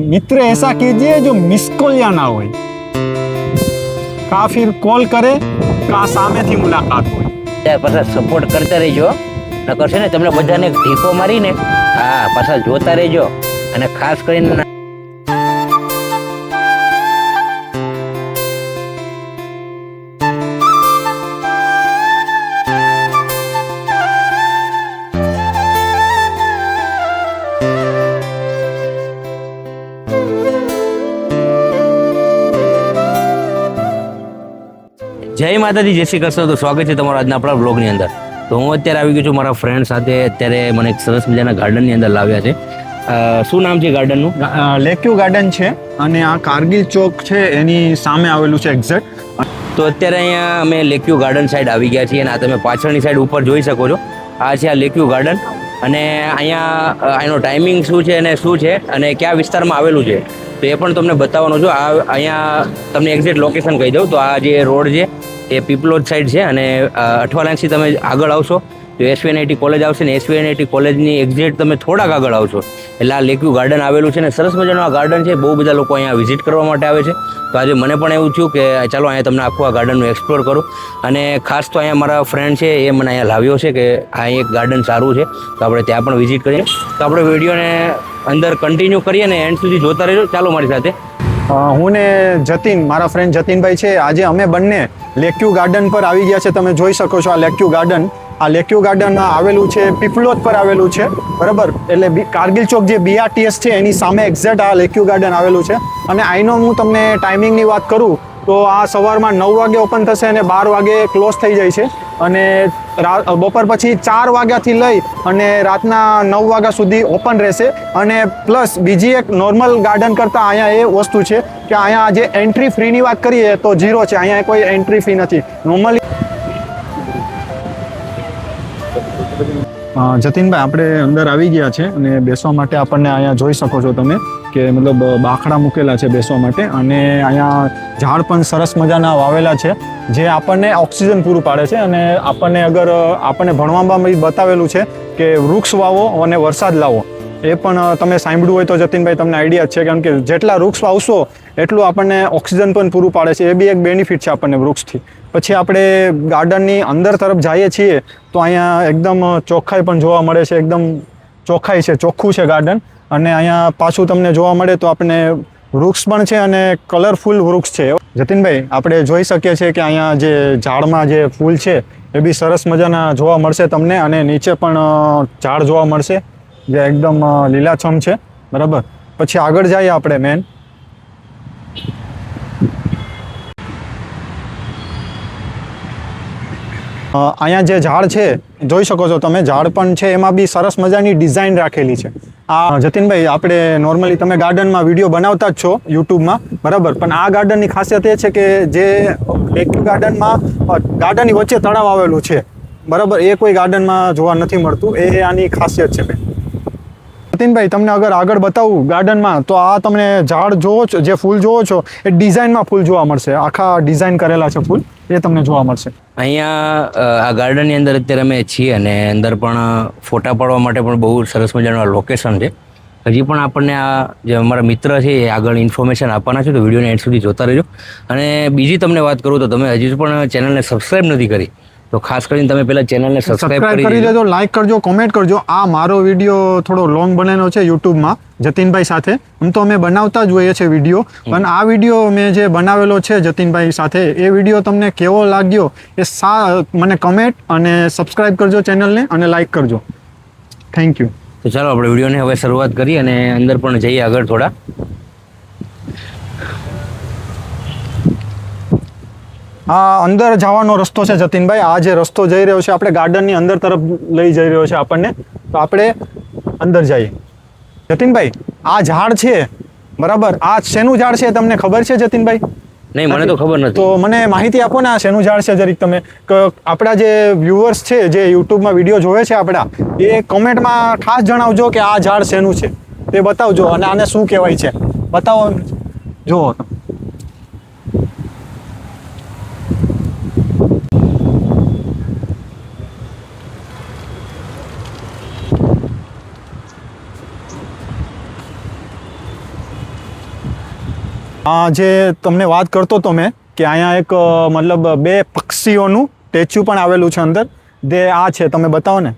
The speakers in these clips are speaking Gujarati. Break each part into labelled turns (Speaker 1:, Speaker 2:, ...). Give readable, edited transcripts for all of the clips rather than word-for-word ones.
Speaker 1: मित्र ऐसा कीजिए जो मिस कॉल या ना हो, का फिर कॉल करे का સામેથી મુલાકાત હોય.
Speaker 2: ત્યારે પાછા સપોર્ટ કરતા રહેજો, નકર છે ને તમને બધાને એક ઢીકો મારીને હા પાછા જોતા રહેજો. અને ખાસ કરીને જય માતાજી, જય શ્રી કૃષ્ણ. તો સ્વાગત છે તમારું આજના આપણા બ્લોગની અંદર. તો હું અત્યારે આવી ગયો છું મારા ફ્રેન્ડ સાથે. અત્યારે મને એક સરસ મજાના ગાર્ડનની અંદર લાવ્યા છે. શું નામ છે ગાર્ડનનું?
Speaker 1: લેક્યુ ગાર્ડન છે અને આ કારગિલ ચોક છે એની સામે આવેલું છે એક્ઝેક્ટ.
Speaker 2: તો અત્યારે અહીંયા અમે લેક્યુ ગાર્ડન સાઈડ આવી ગયા છીએ અને આ તમે પાછળની સાઈડ ઉપર જોઈ શકો છો. આ છે આ લેક્યુ ગાર્ડન અને અહીંયા એનો ટાઈમિંગ શું છે અને શું છે અને કયા વિસ્તારમાં આવેલું છે તો એ પણ તમને બતાવવાનો છું. અહીંયા તમને એક્ઝેક્ટ લોકેશન કહી દઉં તો આ જે રોડ છે એ પીપલોદ સાઈડ છે અને અઠવાલાઈનથી તમે આગળ આવશો તો SVNIT કોલેજ આવશે ને SVNIT કોલેજની એક્ઝેક્ટ તમે થોડાક આગળ આવશો એટલે આ લેક્યુ ગાર્ડન આવેલું છે ને સરસ મજાનું આ ગાર્ડન છે. બહુ બધા લોકો અહીંયા વિઝિટ કરવા માટે આવે છે. તો આજે મને પણ એવું થયું કે ચાલો અહીંયા તમને આખું આ ગાર્ડનનું એક્સપ્લોર કરું. અને ખાસ તો અહીંયા મારા ફ્રેન્ડ છે એ મને અહીંયા લાવ્યો છે કે આ એક ગાર્ડન સારું છે તો આપણે ત્યાં પણ વિઝિટ કરીએ. તો આપણે વિડીયોને અંદર કન્ટિન્યુ કરીએ ને એન્ડ સુધી જોતા રહેજો. ચાલો મારી સાથે.
Speaker 1: હું ને જતીન, મારા ફ્રેન્ડ જતીનભાઈ છે, આજે અમે બંને લેક્યુ ગાર્ડન પર આવી ગયા છે. તમે જોઈ શકો છો આ લેક્યુ ગાર્ડન. આ લેક્યુ ગાર્ડન આવેલું છે પીપલોદ પર આવેલું છે, બરાબર. એટલે કારગિલ ચોક જે BRTS છે એની સામે એક્ઝેક્ટ આ લેક્યુ ગાર્ડન આવેલું છે. અને અહીંનો હું તમને ટાઈમિંગની વાત કરું તો આ સવારમાં 9 વાગે ઓપન થશે અને 12 વાગે ક્લોઝ થઈ જાય છે. અને બપોર પછી 4 વાગ્યાથી લઈ અને રાતના 9 વાગ્યા સુધી ઓપન રહેશે. અને પ્લસ બીજી એક નોર્મલ ગાર્ડન કરતાં અહીંયા એ વસ્તુ છે કે અહીંયા જે એન્ટ્રી ફ્રીની વાત કરીએ તો 0 છે. અહીંયા કોઈ એન્ટ્રી ફી નથી નોર્મલી. જતીનભાઈ, આપણે અંદર આવી ગયા છે અને બેસવા માટે આપણને અહીંયા જોઈ શકો છો તમે કે મતલબ બાખડા મૂકેલા છે બેસવા માટે. અને અહીંયા ઝાડ પણ સરસ મજાના વાવેલા છે જે આપણને ઓક્સિજન પૂરું પાડે છે. અને આપણને ભણવામાં બતાવેલું છે કે વૃક્ષ વાવો અને વરસાદ લાવો. એ પણ તમે સાંભળ્યું હોય તો જતીનભાઈ તમને આઈડિયા જ છે, કારણ કે જેટલા વૃક્ષ વાવશો એટલું આપણને ઓક્સિજન પણ પૂરું પાડે છે. એ બી એક બેનિફિટ છે આપણને વૃક્ષથી. પછી આપણે ગાર્ડનની અંદર તરફ જઈએ છીએ તો અહીંયા એકદમ ચોખ્ખાઈ પણ જોવા મળે છે. એકદમ ચોખ્ખાઈ છે, ચોખ્ખું છે ગાર્ડન. અને અહીંયા પાછું તમને જોવા મળે તો આપણે વૃક્ષ પણ છે અને કલરફુલ વૃક્ષ છે. જતીનભાઈ, આપણે જોઈ શકીએ છીએ કે અહીંયા જે ઝાડમાં જે ફૂલ છે એ બી સરસ મજાના જોવા મળશે તમને. અને નીચે પણ ઝાડ જોવા મળશે જે એકદમ લીલાછમ છે, બરાબર. પછી આગળ જઈએ આપણે મેન. અહીંયા જે ઝાડ છે જોઈ શકો છો તમે, ઝાડ પણ છે એમાં બી સરસ મજાની ડિઝાઇન રાખેલી છે. આ જતીનભાઈ, આપણે નોર્મલી તમે ગાર્ડનમાં વિડીયો બનાવતા જ છો યુટ્યુબમાં, બરાબર. પણ આ ગાર્ડનની ખાસિયત એ છે કે જે લેક્યુ ગાર્ડનની વચ્ચે તળાવ આવેલું છે, બરાબર. એ કોઈ ગાર્ડનમાં જોવા નથી મળતું. એ આની ખાસિયત છે. જતીનભાઈ, તમને અગર આગળ બતાવું ગાર્ડનમાં તો આ તમને ઝાડ જોવો છો, જે ફૂલ જોવો છો એ ડિઝાઇનમાં ફૂલ જોવા મળશે. આખા ડિઝાઇન કરેલા છે ફૂલ, એ તમને જોવા મળશે.
Speaker 2: અહીંયા આ ગાર્ડનની અંદર અત્યારે અમે છીએ અને અંદર પણ ફોટા પાડવા માટે પણ બહુ સરસ મજાનું લોકેશન છે. હજી પણ આપણને આ જે અમારા મિત્ર છે એ આગળ ઇન્ફોર્મેશન આપવાના છે તો વિડીયોને એન્ડ સુધી જોતા રહેજો. અને બીજી તમને વાત કરું તો તમે હજી પણ ચેનલને સબસ્ક્રાઈબ નથી કરી તો ખાસ કરીને તમે પહેલાં ચેનલને સબસ્ક્રાઈબ કરી
Speaker 1: દેજો, લાઈક કરજો, કોમેન્ટ કરજો. આ મારો વિડીયો થોડો લોંગ બનેલો છે યુટ્યુબમાં જતીનભાઈ સાથે. આમ તો અમે બનાવતા જ હોઈએ છીએ વિડીયો, પણ આ વિડીયો મેં જે બનાવેલો છે જતીનભાઈ સાથે એ વિડીયો તમને કેવો લાગ્યો એ મને કમેન્ટ અને સબસ્ક્રાઈબ કરજો ચેનલને અને લાઈક કરજો. Thank you.
Speaker 2: તો ચાલો આપણે વિડીયોને હવે શરૂઆત કરીએ અને અંદર પણ જઈએ આગળ થોડા.
Speaker 1: આ અંદર જવાનો રસ્તો છે જતીનભાઈ. આ જે રસ્તો જઈ રહ્યો છે આપણે ગાર્ડનની અંદર તરફ લઈ જઈ રહ્યો છે આપણને. તો આપણે અંદર જઈએ. જતીનભાઈ, આ ઝાડ છે, બરાબર. આ શેનું ઝાડ છે તમને ખબર છે જતીનભાઈ?
Speaker 2: નહીં, મને તો ખબર નથી.
Speaker 1: તો મને માહિતી આપો ને આ શેનું ઝાડ છે જરીક તમે. આપણા જે વ્યુઅર્સ છે જે યુટ્યુબમાં વિડીયો જોવે છે આપણા, એ કોમેન્ટમાં ખાસ જણાવજો કે આ ઝાડ શેનું છે તે બતાવજો અને આને શું કહેવાય છે બતાવો. જુઓ આ જે તમને વાત કરતો હતો મેં કે અહીંયા એક મતલબ 2 પક્ષીઓનું સ્ટેચ્યુ પણ આવેલું છે અંદર. જે આ છે તમે બતાવો ને,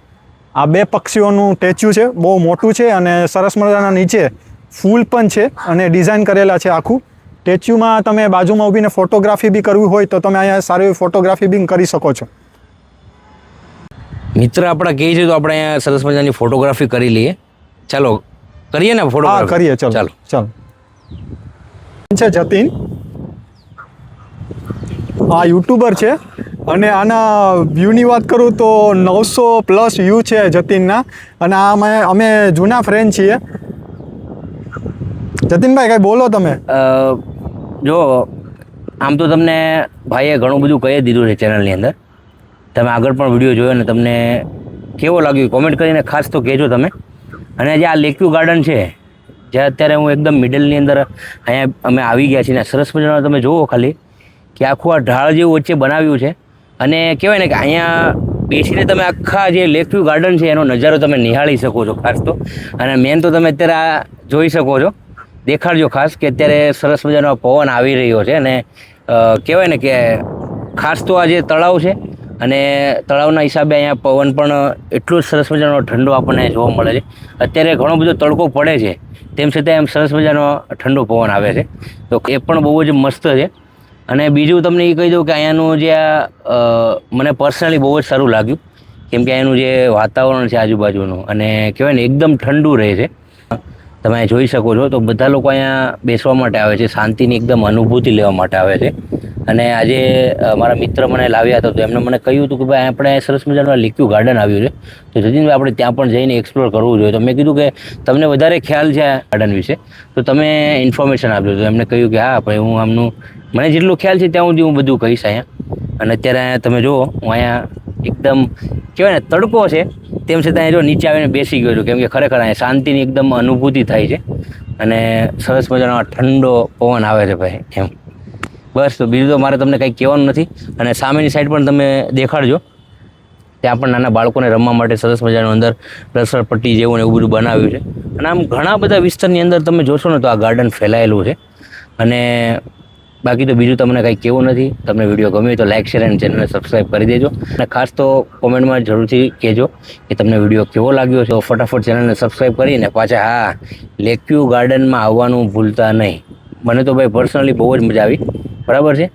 Speaker 1: આ 2 પક્ષીઓનું સ્ટેચ્યુ છે, બહુ મોટું છે અને સરસ મજાના નીચે ફૂલ પણ છે અને ડિઝાઇન કરેલા છે આખું. સ્ટેચ્યુમાં તમે બાજુમાં ઊભીને ફોટોગ્રાફી બી કરવી હોય તો તમે અહીંયા સારી એવી ફોટોગ્રાફી બી કરી શકો છો.
Speaker 2: મિત્ર આપણા કહે છે તો આપણે અહીંયા સરસ મજાની ફોટોગ્રાફી કરી લઈએ. ચાલો કરીએ ને
Speaker 1: હા
Speaker 2: ફોટોગ્રાફી?
Speaker 1: કરીએ, ચલો
Speaker 2: ચાલો.
Speaker 1: ચાલો. છે જતીન, આ યુટ્યુબર છે અને આના વ્યૂની વાત કરું તો 900+ વ્યૂ છે જતીનના. અને આ અમે જૂના ફ્રેન્ડ છીએ. જતીનભાઈ કંઈ બોલો તમે.
Speaker 2: જો આમ તો તમને ભાઈએ ઘણું બધું કહી દીધું છે ચેનલની અંદર. તમે આગળ પણ વિડીયો જોયો ને તમને કેવો લાગ્યો કોમેન્ટ કરીને ખાસ તો કહેજો તમે. અને જે આ લેકવ્યુ ગાર્ડન છે, જ્યાં અત્યારે હું એકદમ મિડલની અંદર અહીંયા અમે આવી ગયા છીએ ને સરસ મજાનો તમે જુઓ ખાલી કે આખું આ ઢાળ જેવું વચ્ચે બનાવ્યું છે. અને કહેવાય ને કે અહીંયા બેસીને તમે આખા જે લેકવ્યુ ગાર્ડન છે એનો નજારો તમે નિહાળી શકો છો ખાસ તો. અને મેન તો તમે અત્યારે આ જોઈ શકો છો, દેખાડજો ખાસ કે અત્યારે સરસ મજાનો પવન આવી રહ્યો છે. અને કહેવાય ને કે ખાસ તો આ જે તળાવ છે અને તળાવના હિસાબે અહીંયા પવન પણ એટલો જ સરસ મજાનો ઠંડો આપણને જોવા મળે છે. અત્યારે ઘણો બધો તડકો પડે છે, તેમ છતાં એમ સરસ મજાનો ઠંડો પવન આવે છે, તો એ પણ બહુ જ મસ્ત છે. અને બીજું તમને એ કહી દઉં કે અહીંયાનું જે મને પર્સનલી બહુ જ સારું લાગ્યું, કેમ કે અહીંયાનું જે વાતાવરણ છે આજુબાજુનું અને કહેવાય ને એકદમ ઠંડુ રહે છે. તમે જોઈ શકો છો તો બધા લોકો અહીંયા બેસવા માટે આવે છે, શાંતિની એકદમ અનુભૂતિ લેવા માટે આવે છે. અને આજે મારા મિત્ર મને લાવ્યા હતા તો એમણે મને કહ્યું હતું કે ભાઈ આપણે સરસ મજાનું લેકવ્યુ ગાર્ડન આવ્યું છે, તો જતીનભાઈ આપણે ત્યાં પણ જઈને એક્સપ્લોર કરવું જોઈએ. તો મેં કીધું કે તમને વધારે ખ્યાલ છે આ ગાર્ડન વિશે, તો તમે ઇન્ફોર્મેશન આપજો. તો એમણે કહ્યું કે હા ભાઈ, હું આમનું મને જેટલું ખ્યાલ છે ત્યાં સુધી હું બધું કહીશ અહીંયા. અને અત્યારે અહીંયા તમે જુઓ, હું અહીંયા એકદમ કહેવાય ને તડકો છે, તેમ છતાં જો નીચે આવીને બેસી ગયો છું, કેમ કે ખરેખર અહીંયા શાંતિની એકદમ અનુભૂતિ થાય છે અને સરસ મજાનો ઠંડો પવન આવે છે ભાઈ એમ. બસ, તો બીજું તો મારે તમને કંઈ કહેવાનું નથી. અને સામેની સાઈડ પણ તમે દેખાડજો, ત્યાં પણ નાના બાળકોને રમવા માટે સરસ મજાનું અંદર રસરપટ્ટી જેવું ને એવું બધું બનાવ્યું છે. અને આમ ઘણા બધા વિસ્તારની અંદર તમે જોશો ને તો આ ગાર્ડન ફેલાયેલું છે. અને બાકી તો બીજું તમને કંઈ કહેવું નથી. તમને વિડીયો ગમ્યો તો લાઇક, શેર અને ચેનલને સબસ્ક્રાઈબ કરી દેજો. અને ખાસ તો કોમેન્ટમાં જરૂરથી કહેજો કે તમને વિડીયો કેવો લાગ્યો છે. તો ફટાફટ ચેનલને સબસ્ક્રાઈબ કરીને પાછા હા લેકવ્યુ ગાર્ડનમાં આવવાનું ભૂલતા નહીં. મને તો ભાઈ પર્સનલી બહુ જ મજા આવી, બરાબર છે.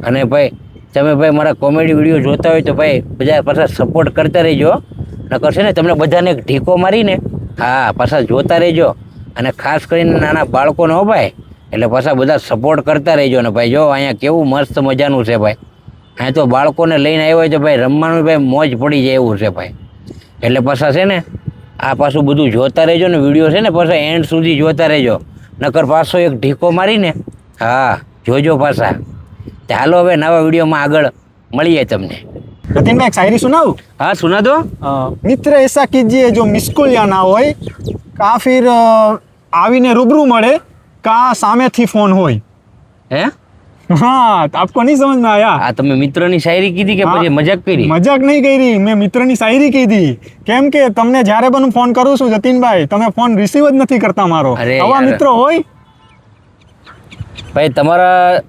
Speaker 2: અને ભાઈ તમે ભાઈ મારા કોમેડી વિડીયો જોતા હોય તો ભાઈ બધા પાછા સપોર્ટ કરતા રહેજો. નકર છે ને તમને બધાને એક ઢીકો મારીને હા પાછા જોતા રહેજો. અને ખાસ કરીને નાના બાળકોને હો ભાઈ, એટલે પાછા બધા સપોર્ટ કરતા રહેજો. ને ભાઈ જો અહીંયા કેવું મસ્ત મજાનું છે ભાઈ. અહીંયા તો બાળકોને લઈને આવ્યો હોય તો ભાઈ રમવાનું ભાઈ મોજ પડી જાય એવું છે ભાઈ. એટલે પાછા છે ને આ પાછું બધું જોતા રહેજો ને વિડીયો છે ને પાછા એન્ડ સુધી જોતા રહેજો. નકર પાછો એક ઢીકો મારીને હા જોજો પાછા. ચાલો હવે નવા વિડીયોમાં આગળ મળીએ તમને.
Speaker 1: જતીનભાઈ એક શાયરી સુનાવું?
Speaker 2: હા સુના દો.
Speaker 1: મિત્ર એસા કીજીએ જો મિસકુલિયા ના હોય, કા ફિર આવીને રૂબરૂ મળે, કા સામેથી ફોન હોય.
Speaker 2: હે
Speaker 1: હા, આપકો નહીં સમજ में आया?
Speaker 2: આ તમે મિત્રની શાયરી કીધી કે પછી મજાક કરી?
Speaker 1: મજાક નહીં કરી, મેં મિત્રની શાયરી કીધી. કેમ કે તમને જ્યારે પણ હું ફોન કરું છું જતીનભાઈ, તમે ફોન રિસીવ જ નથી કરતા મારો.
Speaker 2: અરે
Speaker 1: આવા
Speaker 2: યાર.
Speaker 1: મિત્રો હોય
Speaker 2: ભાઈ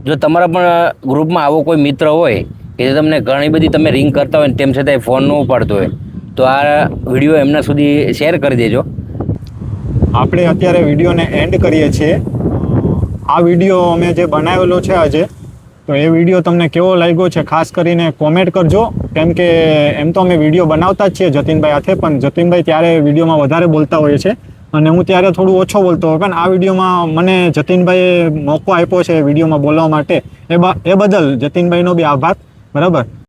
Speaker 2: જો તમારા પણ ગ્રુપમાં આવો કોઈ મિત્ર હોય કે જે તમને ઘણી બધી તમે રિંગ કરતા હોય ને તેમ છતાંય ફોન ન ઉપાડતો હોય, તો આ વિડીયો એમના સુધી શેર કરી દેજો.
Speaker 1: આપણે અત્યારે વિડીયોને એન્ડ કરીએ છીએ. આ વિડીયો અમે જે બનાવેલો છે આજે, તો એ વિડીયો તમને કેવો લાગ્યો છે ખાસ કરીને કોમેન્ટ કરજો. કેમ કે એમ તો અમે વિડીયો બનાવતા જ છીએ જતીનભાઈ હાથે, પણ જતીનભાઈ ત્યારે વિડીયોમાં વધારે બોલતા હોઈએ છે અને હું ત્યારે થોડું ઓછો બોલતો હોય. પણ આ વિડીયોમાં મને જતીનભાઈએ મોકો આપ્યો છે વિડીયોમાં બોલવા માટે, એ બદલ જતીનભાઈનો બી આભાર. બરાબર.